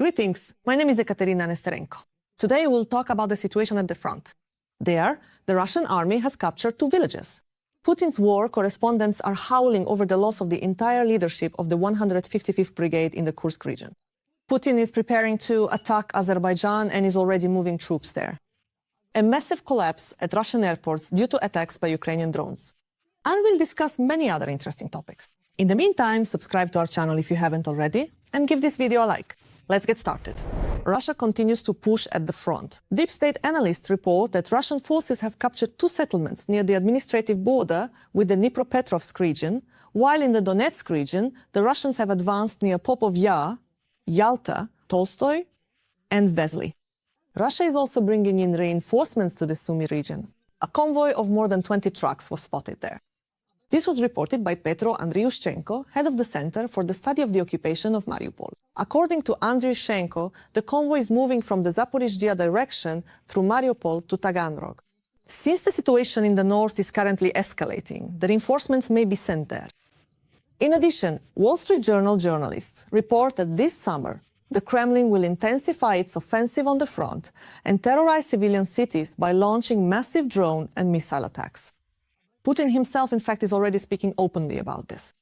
Greetings, my name is Ekaterina Nesterenko. Today we'll talk about the situation at the front. There, the Russian army has captured 2 villages. Putin's war correspondents are howling over the loss of the entire leadership of the 155th Brigade in the Kursk region. Putin is preparing to attack Azerbaijan and is already moving troops there. A massive collapse at Russian airports due to attacks by Ukrainian drones. And we'll discuss many other interesting topics. In the meantime, subscribe to our channel if you haven't already, and give this video a like. Let's get started. Russia continues to push at the front. Deep state analysts report that Russian forces have captured 2 settlements near the administrative border with the Dnipropetrovsk region, while in the Donetsk region, the Russians have advanced near Popov Yar, Yalta, Tolstoy, and Vezli. Russia is also bringing in reinforcements to the Sumy region. A convoy of more than 20 trucks was spotted there. This was reported by Petro Andriushchenko, head of the Center for the Study of the Occupation of Mariupol. According to Andriushchenko, the convoy is moving from the Zaporizhzhia direction through Mariupol to Taganrog. Since the situation in the north is currently escalating, the reinforcements may be sent there. In addition, Wall Street Journal journalists report that this summer, the Kremlin will intensify its offensive on the front and terrorize civilian cities by launching massive drone and missile attacks. Putin himself, in fact, is already speaking openly about this.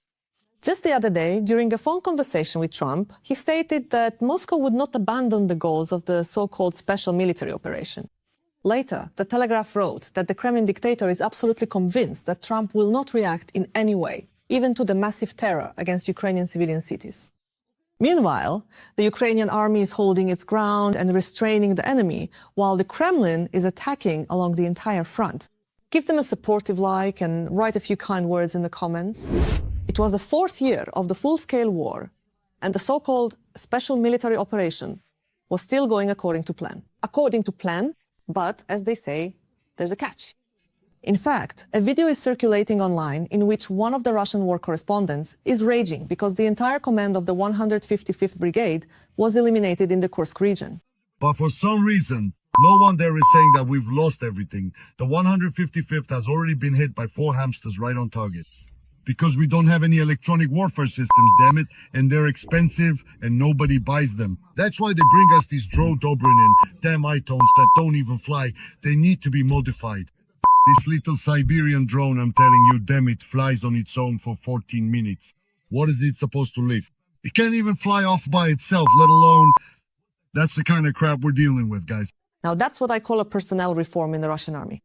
Just the other day, during a phone conversation with Trump, he stated that Moscow would not abandon the goals of the so-called special military operation. Later, The Telegraph wrote that the Kremlin dictator is absolutely convinced that Trump will not react in any way, even to the massive terror against Ukrainian civilian cities. Meanwhile, the Ukrainian army is holding its ground and restraining the enemy, while the Kremlin is attacking along the entire front. Give them a supportive like and write a few kind words in the comments. It was the 4th year of the full-scale war, and the so-called special military operation was still going according to plan. According to plan, but, as they say, there's a catch. In fact, a video is circulating online in which one of the Russian war correspondents is raging because the entire command of the 155th Brigade was eliminated in the Kursk region. But for some reason, no one there is saying that we've lost everything. The 155th has already been hit by 4 hamsters right on target. Because we don't have any electronic warfare systems, damn it, and they're expensive and nobody buys them. That's why they bring us these drone Dobrynin, damn itones that don't even fly. They need to be modified. This little Siberian drone, I'm telling you, damn it, flies on its own for 14 minutes. What is it supposed to lift? It can't even fly off by itself, let alone... That's the kind of crap we're dealing with, guys. Now that's what I call a personnel reform in the Russian army.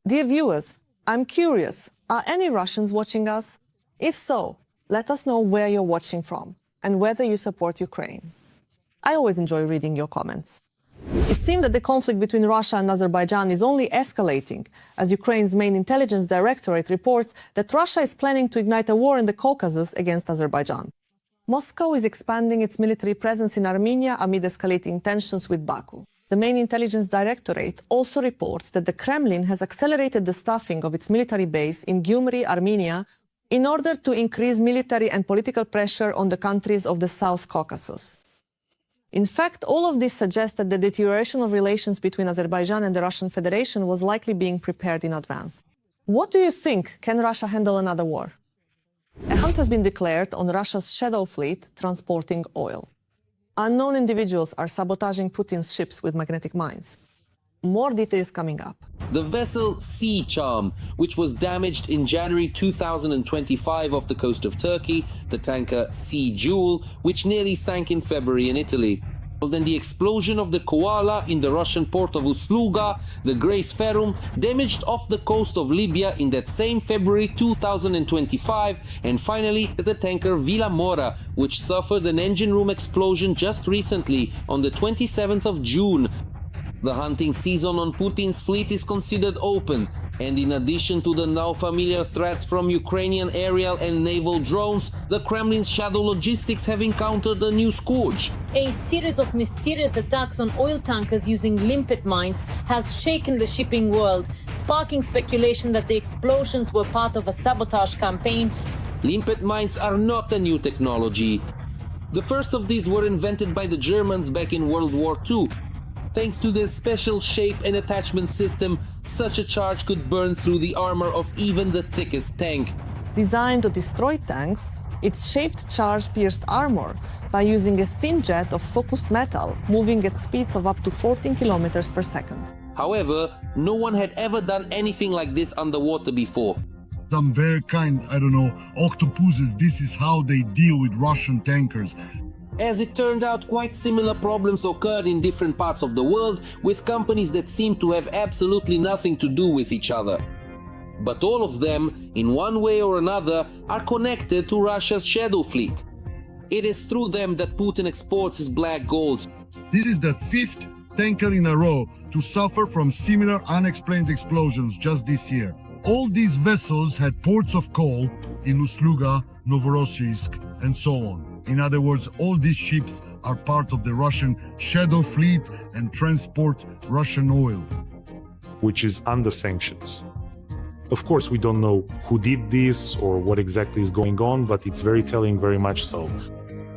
Dear viewers, I'm curious, are any Russians watching us? If so, let us know where you're watching from and whether you support Ukraine. I always enjoy reading your comments. It seems that the conflict between Russia and Azerbaijan is only escalating, as Ukraine's main intelligence directorate reports that Russia is planning to ignite a war in the Caucasus against Azerbaijan. Moscow is expanding its military presence in Armenia amid escalating tensions with Baku. The main intelligence directorate also reports that the Kremlin has accelerated the staffing of its military base in Gyumri, Armenia, in order to increase military and political pressure on the countries of the South Caucasus. In fact, all of this suggests that the deterioration of relations between Azerbaijan and the Russian Federation was likely being prepared in advance. What do you think? Can Russia handle another war? A hunt has been declared on Russia's shadow fleet transporting oil. Unknown individuals are sabotaging Putin's ships with magnetic mines. More details coming up. The vessel Sea Charm, which was damaged in January 2025 off the coast of Turkey, the tanker Sea Jewel, which nearly sank in February in Italy. Then the explosion of the Koala in the Russian port of Usluga, the Grace Ferrum, damaged off the coast of Libya in that same February 2025, and finally the tanker Villa Mora, which suffered an engine room explosion just recently on the 27th of June. The hunting season on Putin's fleet is considered open, and in addition to the now familiar threats from Ukrainian aerial and naval drones, the Kremlin's shadow logistics have encountered a new scourge. A series of mysterious attacks on oil tankers using limpet mines has shaken the shipping world, sparking speculation that the explosions were part of a sabotage campaign. Limpet mines are not a new technology. The first of these were invented by the Germans back in World War II. Thanks to their special shape and attachment system, such a charge could burn through the armor of even the thickest tank. Designed to destroy tanks, its shaped charge-pierced armor by using a thin jet of focused metal, moving at speeds of up to 14 kilometers per second. However, no one had ever done anything like this underwater before. Some very kind, octopuses, this is how they deal with Russian tankers. As it turned out, quite similar problems occurred in different parts of the world with companies that seem to have absolutely nothing to do with each other. But all of them, in one way or another, are connected to Russia's shadow fleet. It is through them that Putin exports his black gold. This is the 5th tanker in a row to suffer from similar unexplained explosions just this year. All these vessels had ports of call in Ust-Luga, Novorossiysk, and so on. In other words, all these ships are part of the Russian shadow fleet and transport Russian oil, which is under sanctions. Of course, we don't know who did this or what exactly is going on, but it's very telling, very much so.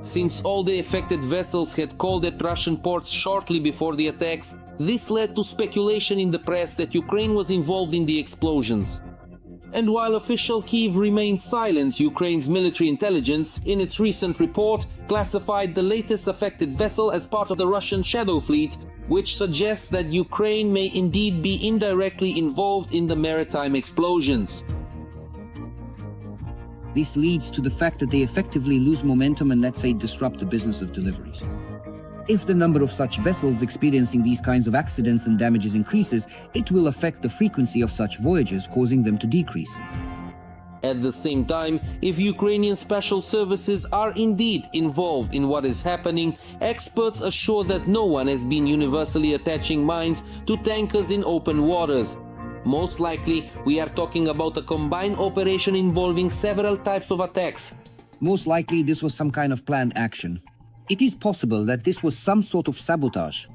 Since all the affected vessels had called at Russian ports shortly before the attacks, this led to speculation in the press that Ukraine was involved in the explosions. And while official Kyiv remained silent, Ukraine's military intelligence, in its recent report, classified the latest affected vessel as part of the Russian shadow fleet, which suggests that Ukraine may indeed be indirectly involved in the maritime explosions. This leads to the fact that they effectively lose momentum and, let's say, disrupt the business of deliveries. If the number of such vessels experiencing these kinds of accidents and damages increases, it will affect the frequency of such voyages, causing them to decrease. At the same time, if Ukrainian special services are indeed involved in what is happening, experts assure that no one has been universally attaching mines to tankers in open waters. Most likely, we are talking about a combined operation involving several types of attacks. Most likely, this was some kind of planned action. It is possible that this was some sort of sabotage.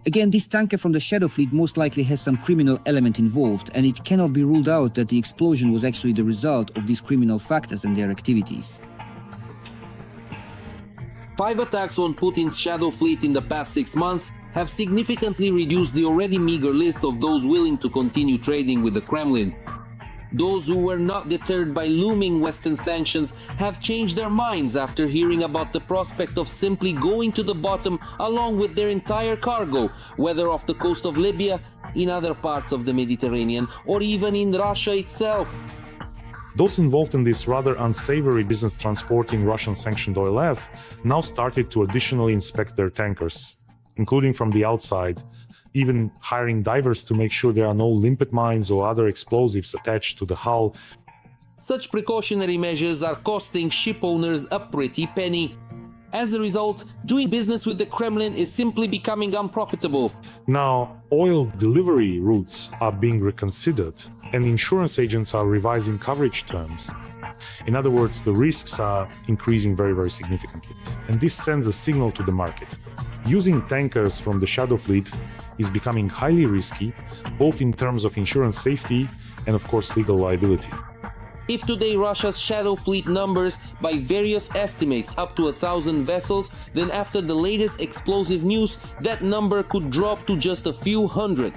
Again, this tanker from the Shadow Fleet most likely has some criminal element involved, and it cannot be ruled out that the explosion was actually the result of these criminal factors and their activities. 5 attacks on Putin's Shadow Fleet in the past 6 months have significantly reduced the already meager list of those willing to continue trading with the Kremlin. Those who were not deterred by looming Western sanctions have changed their minds after hearing about the prospect of simply going to the bottom along with their entire cargo, whether off the coast of Libya, in other parts of the Mediterranean, or even in Russia itself. Those involved in this rather unsavory business transporting Russian sanctioned oil have now started to additionally inspect their tankers, including from the outside, even hiring divers to make sure there are no limpet mines or other explosives attached to the hull. Such precautionary measures are costing ship owners a pretty penny. As a result, doing business with the Kremlin is simply becoming unprofitable. Now, oil delivery routes are being reconsidered, and insurance agents are revising coverage terms. In other words, the risks are increasing very, very significantly. And this sends a signal to the market. Using tankers from the Shadow Fleet is becoming highly risky, both in terms of insurance safety and, of course, legal liability. If today Russia's Shadow Fleet numbers by various estimates up to 1,000 vessels, then after the latest explosive news, that number could drop to just a few hundred.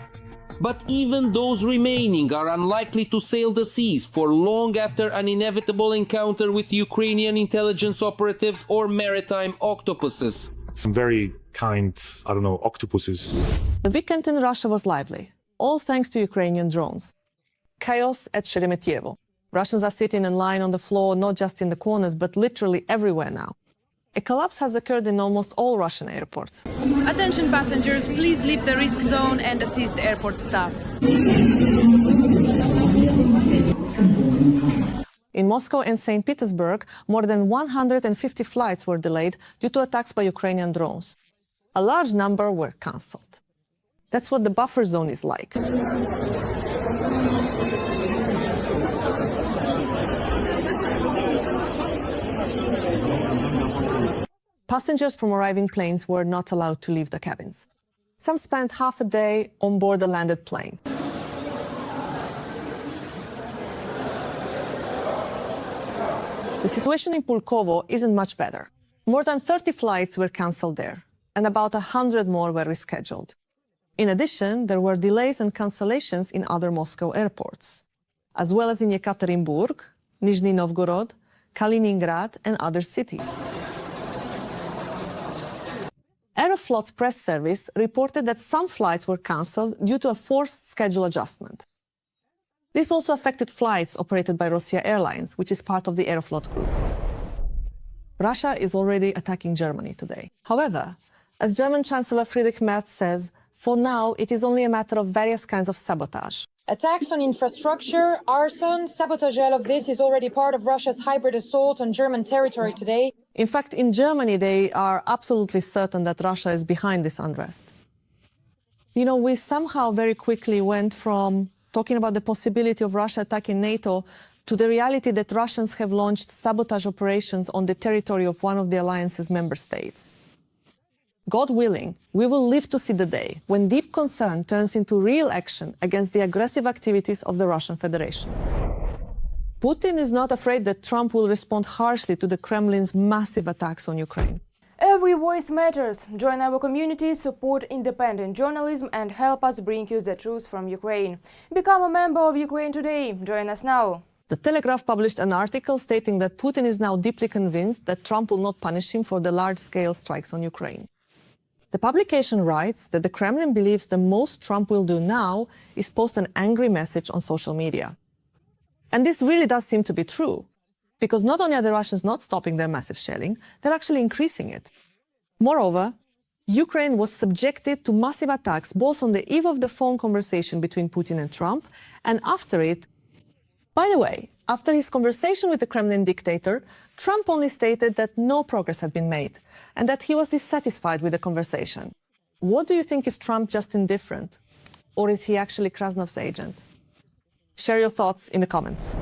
But even those remaining are unlikely to sail the seas for long after an inevitable encounter with Ukrainian intelligence operatives or maritime octopuses. Some very kind, octopuses. The weekend in Russia was lively, all thanks to Ukrainian drones. Chaos at Sheremetyevo. Russians are sitting in line on the floor, not just in the corners, but literally everywhere now. A collapse has occurred in almost all Russian airports. Attention passengers, please leave the risk zone and assist airport staff. In Moscow and St. Petersburg, more than 150 flights were delayed due to attacks by Ukrainian drones. A large number were cancelled. That's what the buffer zone is like. Passengers from arriving planes were not allowed to leave the cabins. Some spent half a day on board a landed plane. The situation in Pulkovo isn't much better. More than 30 flights were cancelled there, and about 100 more were rescheduled. In addition, there were delays and cancellations in other Moscow airports, as well as in Yekaterinburg, Nizhny Novgorod, Kaliningrad, and other cities. Aeroflot's press service reported that some flights were cancelled due to a forced schedule adjustment. This also affected flights operated by Russia Airlines, which is part of the Aeroflot group. Russia is already attacking Germany today. However, as German Chancellor Friedrich Merz says, for now it is only a matter of various kinds of sabotage. Attacks on infrastructure, arson, sabotage, all of this is already part of Russia's hybrid assault on German territory today. In fact, in Germany, they are absolutely certain that Russia is behind this unrest. You know, we somehow very quickly went from talking about the possibility of Russia attacking NATO to the reality that Russians have launched sabotage operations on the territory of one of the alliance's member states. God willing, we will live to see the day when deep concern turns into real action against the aggressive activities of the Russian Federation. Putin is not afraid that Trump will respond harshly to the Kremlin's massive attacks on Ukraine. Every voice matters. Join our community, support independent journalism and help us bring you the truth from Ukraine. Become a member of Ukraine Today. Join us now. The Telegraph published an article stating that Putin is now deeply convinced that Trump will not punish him for the large-scale strikes on Ukraine. The publication writes that the Kremlin believes the most Trump will do now is post an angry message on social media. And this really does seem to be true, because not only are the Russians not stopping their massive shelling, they're actually increasing it. Moreover, Ukraine was subjected to massive attacks both on the eve of the phone conversation between Putin and Trump and after it. By the way, after his conversation with the Kremlin dictator, Trump only stated that no progress had been made and that he was dissatisfied with the conversation. What do you think? Is Trump just indifferent? Or is he actually Krasnov's agent? Share your thoughts in the comments.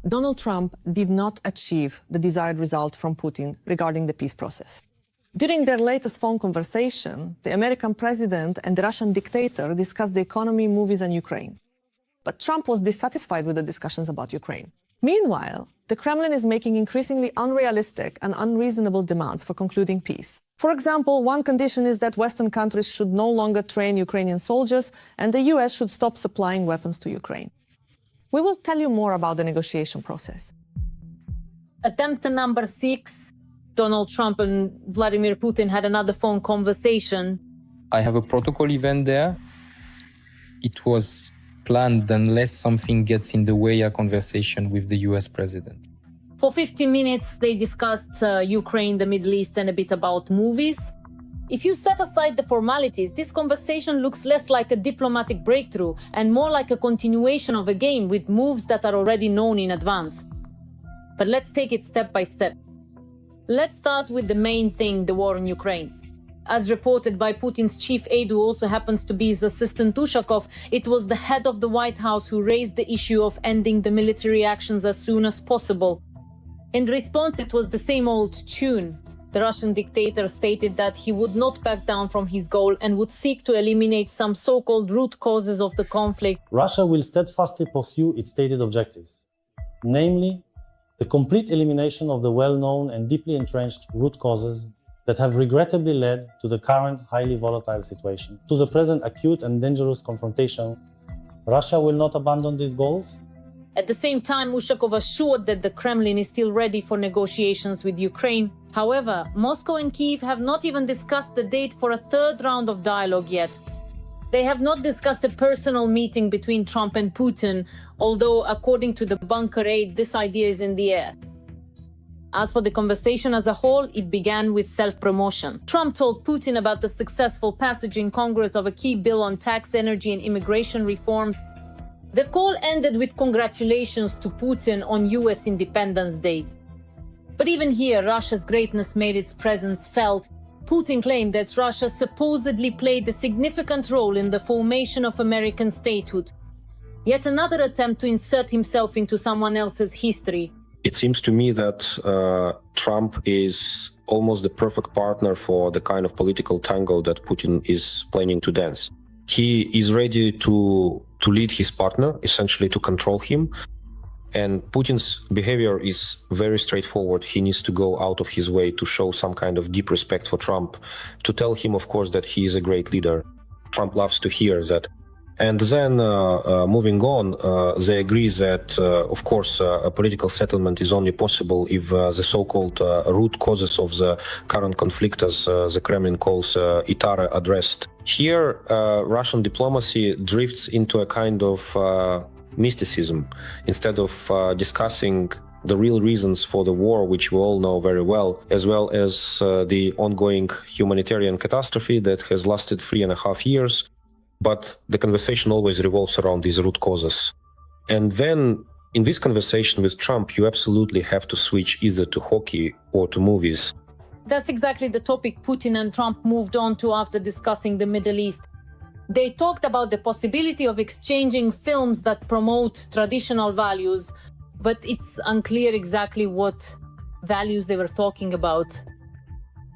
Donald Trump did not achieve the desired result from Putin regarding the peace process. During their latest phone conversation, the American president and the Russian dictator discussed the economy, movies, and Ukraine. But Trump was dissatisfied with the discussions about Ukraine. Meanwhile, the Kremlin is making increasingly unrealistic and unreasonable demands for concluding peace. For example, one condition is that Western countries should no longer train Ukrainian soldiers and the US should stop supplying weapons to Ukraine. We will tell you more about the negotiation process. Attempt number 6. Donald Trump and Vladimir Putin had another phone conversation. I have a protocol event there. It was planned unless something gets in the way a conversation with the US president. For 50 minutes, they discussed Ukraine, the Middle East, and a bit about movies. If you set aside the formalities, this conversation looks less like a diplomatic breakthrough and more like a continuation of a game with moves that are already known in advance. But let's take it step by step. Let's start with the main thing, the war in Ukraine. As reported by Putin's chief aide, who also happens to be his assistant Ushakov, it was the head of the White House who raised the issue of ending the military actions as soon as possible. In response, it was the same old tune. The Russian dictator stated that he would not back down from his goal and would seek to eliminate some so-called root causes of the conflict. Russia will steadfastly pursue its stated objectives, namely, the complete elimination of the well-known and deeply entrenched root causes that have regrettably led to the current highly volatile situation. To the present acute and dangerous confrontation, Russia will not abandon these goals. At the same time, Ushakov assured that the Kremlin is still ready for negotiations with Ukraine. However, Moscow and Kyiv have not even discussed the date for a third round of dialogue yet. They have not discussed a personal meeting between Trump and Putin, although according to the bunker aide, this idea is in the air. As for the conversation as a whole, it began with self-promotion. Trump told Putin about the successful passage in Congress of a key bill on tax, energy, and immigration reforms. The call ended with congratulations to Putin on US Independence Day. But even here, Russia's greatness made its presence felt. Putin claimed that Russia supposedly played a significant role in the formation of American statehood. Yet another attempt to insert himself into someone else's history. It seems to me that Trump is almost the perfect partner for the kind of political tango that Putin is planning to dance. He is ready to lead his partner, essentially to control him. And Putin's behavior is very straightforward. He needs to go out of his way to show some kind of deep respect for Trump, to tell him, of course, that he is a great leader. Trump loves to hear that And then, moving on, they agree that, of course, a political settlement is only possible if the so-called root causes of the current conflict, as the Kremlin calls it, are addressed. Here, Russian diplomacy drifts into a kind of mysticism. Instead of discussing the real reasons for the war, which we all know very well as the ongoing humanitarian catastrophe that has lasted 3.5 years. But the conversation always revolves around these root causes. And then in this conversation with Trump, you absolutely have to switch either to hockey or to movies. That's exactly the topic Putin and Trump moved on to after discussing the Middle East. They talked about the possibility of exchanging films that promote traditional values, but it's unclear exactly what values they were talking about.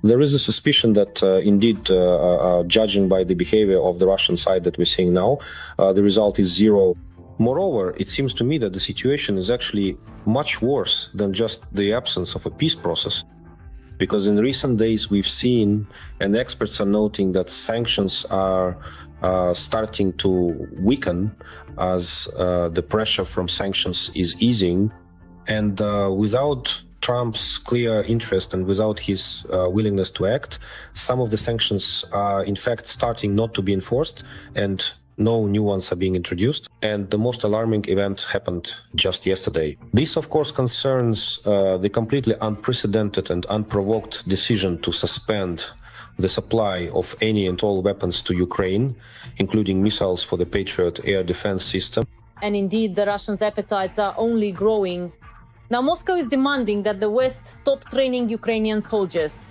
There is a suspicion that indeed, judging by the behavior of the Russian side that we're seeing now, the result is zero. Moreover, it seems to me that the situation is actually much worse than just the absence of a peace process. Because in recent days we've seen, and experts are noting, that sanctions are starting to weaken as the pressure from sanctions is easing. And without Trump's clear interest and without his willingness to act, some of the sanctions are in fact starting not to be enforced, and no new ones are being introduced. And the most alarming event happened just yesterday. This, of course, concerns the completely unprecedented and unprovoked decision to suspend the supply of any and all weapons to Ukraine, including missiles for the Patriot air defense system. And indeed, the Russians' appetites are only growing. Now, Moscow is demanding that the West stop training Ukrainian soldiers.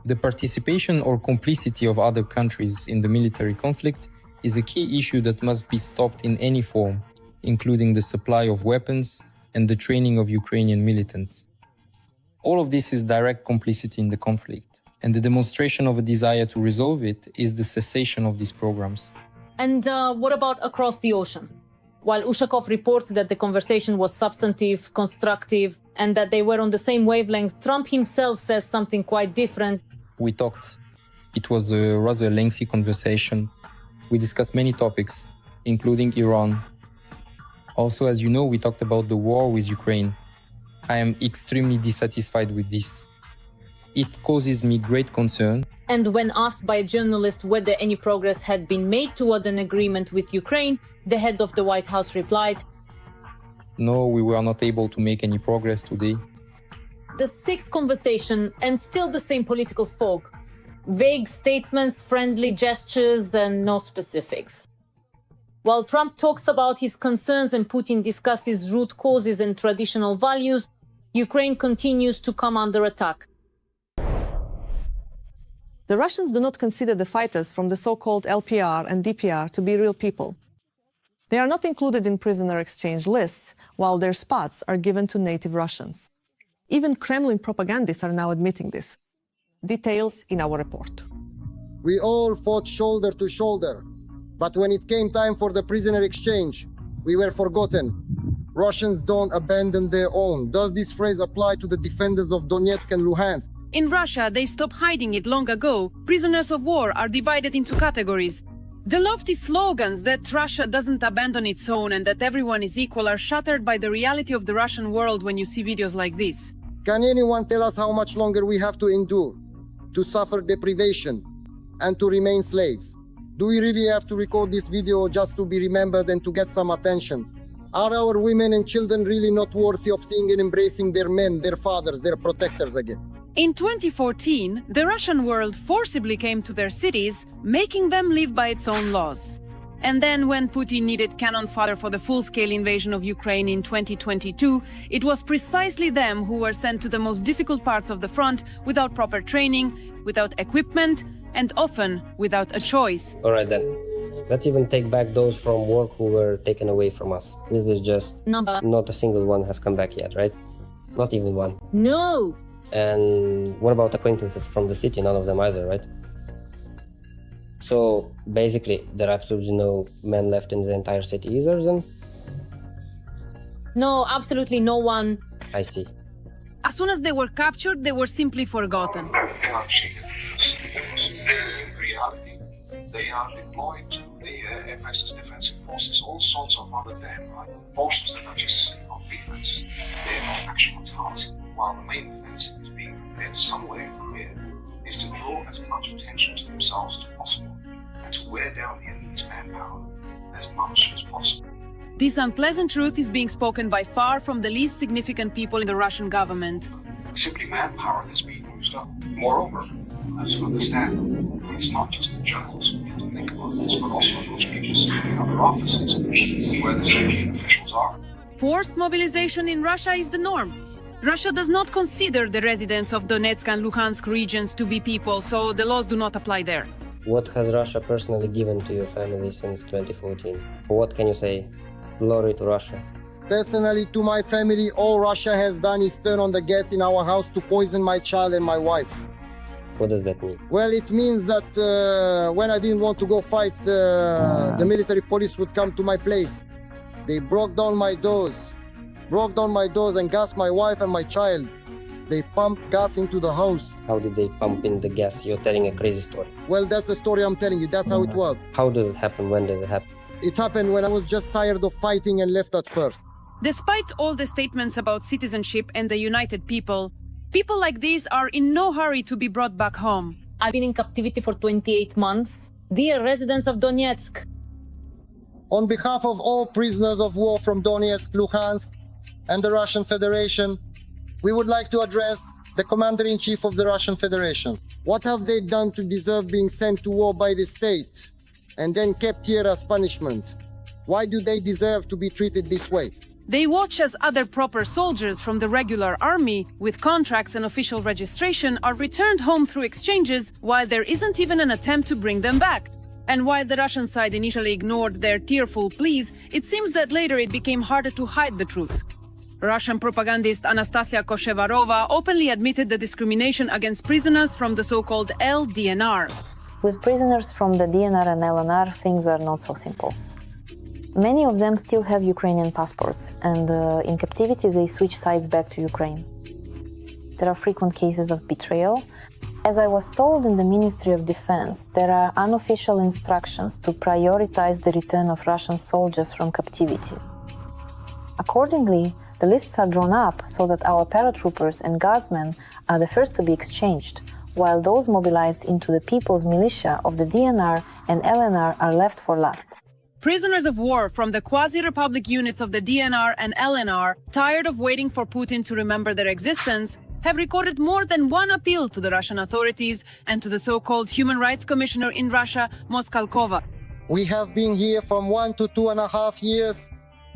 The participation or complicity of other countries in the military conflict is a key issue that must be stopped in any form, including the supply of weapons and the training of Ukrainian militants. All of this is direct complicity in the conflict, and the demonstration of a desire to resolve it is the cessation of these programs. And what about across the ocean? While Ushakov reports that the conversation was substantive, constructive, and that they were on the same wavelength, Trump himself says something quite different. We talked. It was a rather lengthy conversation. We discussed many topics, including Iran. Also, as you know, we talked about the war with Ukraine. I am extremely dissatisfied with this. It causes me great concern. And when asked by a journalist whether any progress had been made toward an agreement with Ukraine, the head of the White House replied, "No, we were not able to make any progress today." The sixth conversation, and still the same political fog. Vague statements, friendly gestures, and no specifics. While Trump talks about his concerns and Putin discusses root causes and traditional values, Ukraine continues to come under attack. The Russians do not consider the fighters from the so-called LPR and DPR to be real people. They are not included in prisoner exchange lists, while their spots are given to native Russians. Even Kremlin propagandists are now admitting this. Details in our report. We all fought shoulder to shoulder, but when it came time for the prisoner exchange, we were forgotten. Russians don't abandon their own. Does this phrase apply to the defenders of Donetsk and Luhansk? In Russia, they stopped hiding it long ago. Prisoners of war are divided into categories. The lofty slogans that Russia doesn't abandon its own and that everyone is equal are shattered by the reality of the Russian world when you see videos like this. Can anyone tell us how much longer we have to endure, to suffer deprivation, and to remain slaves? Do we really have to record this video just to be remembered and to get some attention? Are our women and children really not worthy of seeing and embracing their men, their fathers, their protectors again? In 2014, the Russian world forcibly came to their cities, making them live by its own laws. And then when Putin needed cannon fodder for the full-scale invasion of Ukraine in 2022, it was precisely them who were sent to the most difficult parts of the front without proper training, without equipment, and often without a choice. All right then, let's even take back those from work who were taken away from us. This is just not a single one has come back yet, right? Not even one. No! And what about acquaintances from the city? None of them either, right? So basically, there are absolutely no men left in the entire city either then? No, absolutely no one. I see. As soon as they were captured, they were simply forgotten. In reality, they are deployed to the FSB forces, all sorts of other forces that are just on defense. They're on actual task, while the main offense is being prepared somewhere in Korea, is to draw as much attention to themselves as possible and to wear down the enemy's manpower as much as possible. This unpleasant truth is being spoken by far from the least significant people in the Russian government. Simply manpower that's being used up. Moreover, let's understand, it's not just the generals who need to think about this, but also those people sitting in other offices where the civilian officials are. Forced mobilization in Russia is the norm. Russia does not consider the residents of Donetsk and Luhansk regions to be people, so the laws do not apply there. What has Russia personally given to your family since 2014? What can you say? Glory to Russia. Personally, to my family, all Russia has done is turn on the gas in our house to poison my child and my wife. What does that mean? Well, it means that when I didn't want to go fight, the military police would come to my place. They broke down my doors and gassed my wife and my child. They pumped gas into the house. How did they pump in the gas? You're telling a crazy story. Well, that's the story I'm telling you. That's how it was. How did it happen? When did it happen? It happened when I was just tired of fighting and left at first. Despite all the statements about citizenship and the united people, people like these are in no hurry to be brought back home. I've been in captivity for 28 months. Dear residents of Donetsk, on behalf of all prisoners of war from Donetsk, Luhansk, and the Russian Federation, we would like to address the Commander-in-Chief of the Russian Federation. What have they done to deserve being sent to war by the state and then kept here as punishment? Why do they deserve to be treated this way? They watch as other proper soldiers from the regular army, with contracts and official registration, are returned home through exchanges, while there isn't even an attempt to bring them back. And while the Russian side initially ignored their tearful pleas, it seems that later it became harder to hide the truth. Russian propagandist Anastasia Koshevarova openly admitted the discrimination against prisoners from the so-called LDNR. With prisoners from the DNR and LNR, things are not so simple. Many of them still have Ukrainian passports, and in captivity they switch sides back to Ukraine. There are frequent cases of betrayal. As I was told in the Ministry of Defense, there are unofficial instructions to prioritize the return of Russian soldiers from captivity. Accordingly, the lists are drawn up so that our paratroopers and guardsmen are the first to be exchanged, while those mobilized into the People's Militia of the DNR and LNR are left for last. Prisoners of war from the quasi-republic units of the DNR and LNR, tired of waiting for Putin to remember their existence, have recorded more than one appeal to the Russian authorities and to the so-called Human Rights Commissioner in Russia, Moskalkova. We have been here from 1 to 2.5 years.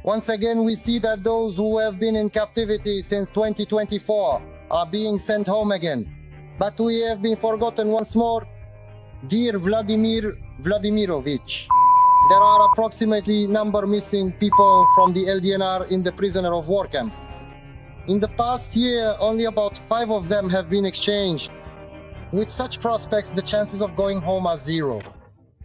Once again, we see that those who have been in captivity since 2024 are being sent home again. But we have been forgotten once more. Dear Vladimir Vladimirovich, there are approximately number missing people from the LDNR in the prisoner of war camp. In the past year, only about 5 of them have been exchanged. With such prospects, the chances of going home are 0.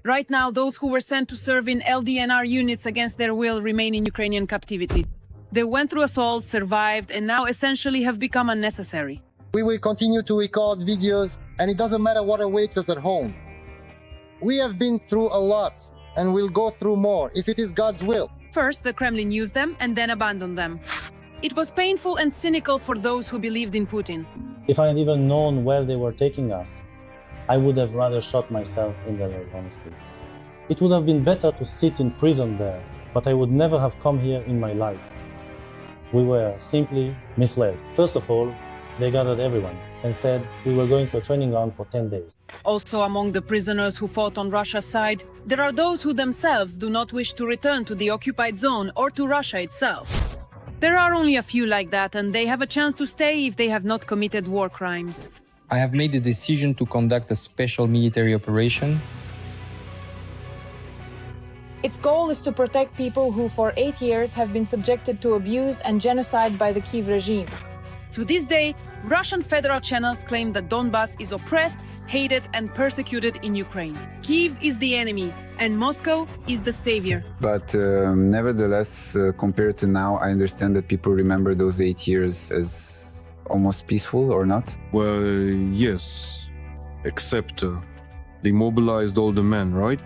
Right now, those who were sent to serve in LDNR units against their will remain in Ukrainian captivity. They went through assault, survived, and now essentially have become unnecessary. We will continue to record videos, and it doesn't matter what awaits us at home. We have been through a lot, and we'll go through more, if it is God's will. First, the Kremlin used them and then abandoned them. It was painful and cynical for those who believed in Putin. If I had even known where they were taking us, I would have rather shot myself in the leg, honestly. It would have been better to sit in prison there, but I would never have come here in my life. We were simply misled. First of all, they gathered everyone and said we were going to a training ground for 10 days. Also among the prisoners who fought on Russia's side, there are those who themselves do not wish to return to the occupied zone or to Russia itself. There are only a few like that, and they have a chance to stay if they have not committed war crimes. I have made the decision to conduct a special military operation. Its goal is to protect people who for 8 years have been subjected to abuse and genocide by the Kiev regime. To this day, Russian federal channels claim that Donbas is oppressed, hated, and persecuted in Ukraine. Kiev is the enemy, and Moscow is the savior. But nevertheless, compared to now, I understand that people remember those 8 years as almost peaceful, or not? Well, yes. Except they mobilized all the men, right?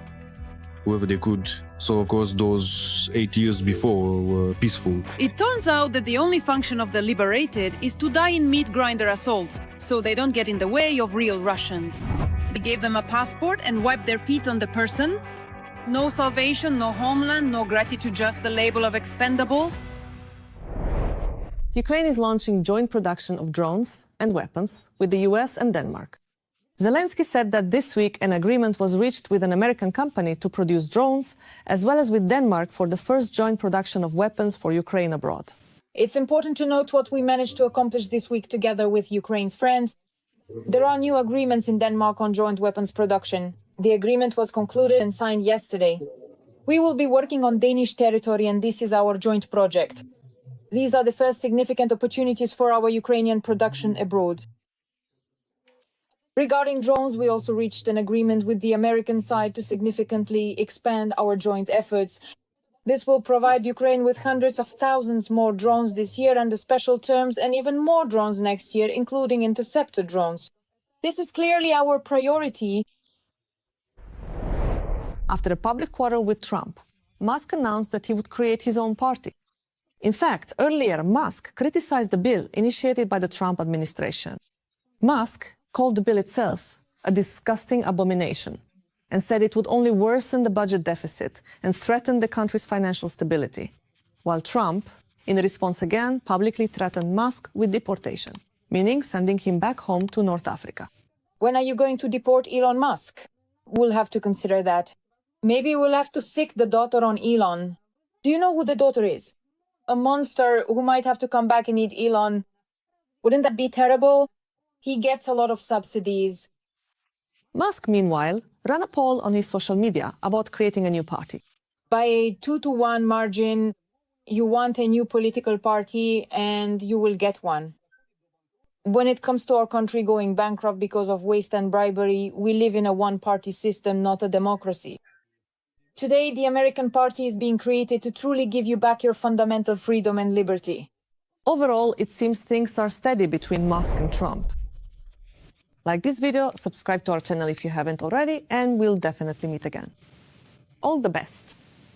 whoever they could. So of course those 8 years before were peaceful. It turns out that the only function of the liberated is to die in meat grinder assault, so they don't get in the way of real Russians. They gave them a passport and wiped their feet on the person. No salvation, no homeland, no gratitude, just the label of expendable. Ukraine is launching joint production of drones and weapons with the US and Denmark. Zelensky said that this week an agreement was reached with an American company to produce drones, as well as with Denmark for the first joint production of weapons for Ukraine abroad. It's important to note what we managed to accomplish this week together with Ukraine's friends. There are new agreements in Denmark on joint weapons production. The agreement was concluded and signed yesterday. We will be working on Danish territory, and this is our joint project. These are the first significant opportunities for our Ukrainian production abroad. Regarding drones, we also reached an agreement with the American side to significantly expand our joint efforts. This will provide Ukraine with hundreds of thousands more drones this year under special terms, and even more drones next year, including interceptor drones. This is clearly our priority. After a public quarrel with Trump, Musk announced that he would create his own party. In fact, earlier, Musk criticized the bill initiated by the Trump administration. Musk called the bill itself a disgusting abomination and said it would only worsen the budget deficit and threaten the country's financial stability, while Trump, in response again, publicly threatened Musk with deportation, meaning sending him back home to North Africa. When are you going to deport Elon Musk? We'll have to consider that. Maybe we'll have to sick the daughter on Elon. Do you know who the daughter is? A monster who might have to come back and eat Elon. Wouldn't that be terrible? He gets a lot of subsidies. Musk, meanwhile, ran a poll on his social media about creating a new party. By a 2-to-1 margin, you want a new political party and you will get one. When it comes to our country going bankrupt because of waste and bribery, we live in a one-party system, not a democracy. Today, the American party is being created to truly give you back your fundamental freedom and liberty. Overall, it seems things are steady between Musk and Trump. Like this video, subscribe to our channel if you haven't already, and we'll definitely meet again. All the best!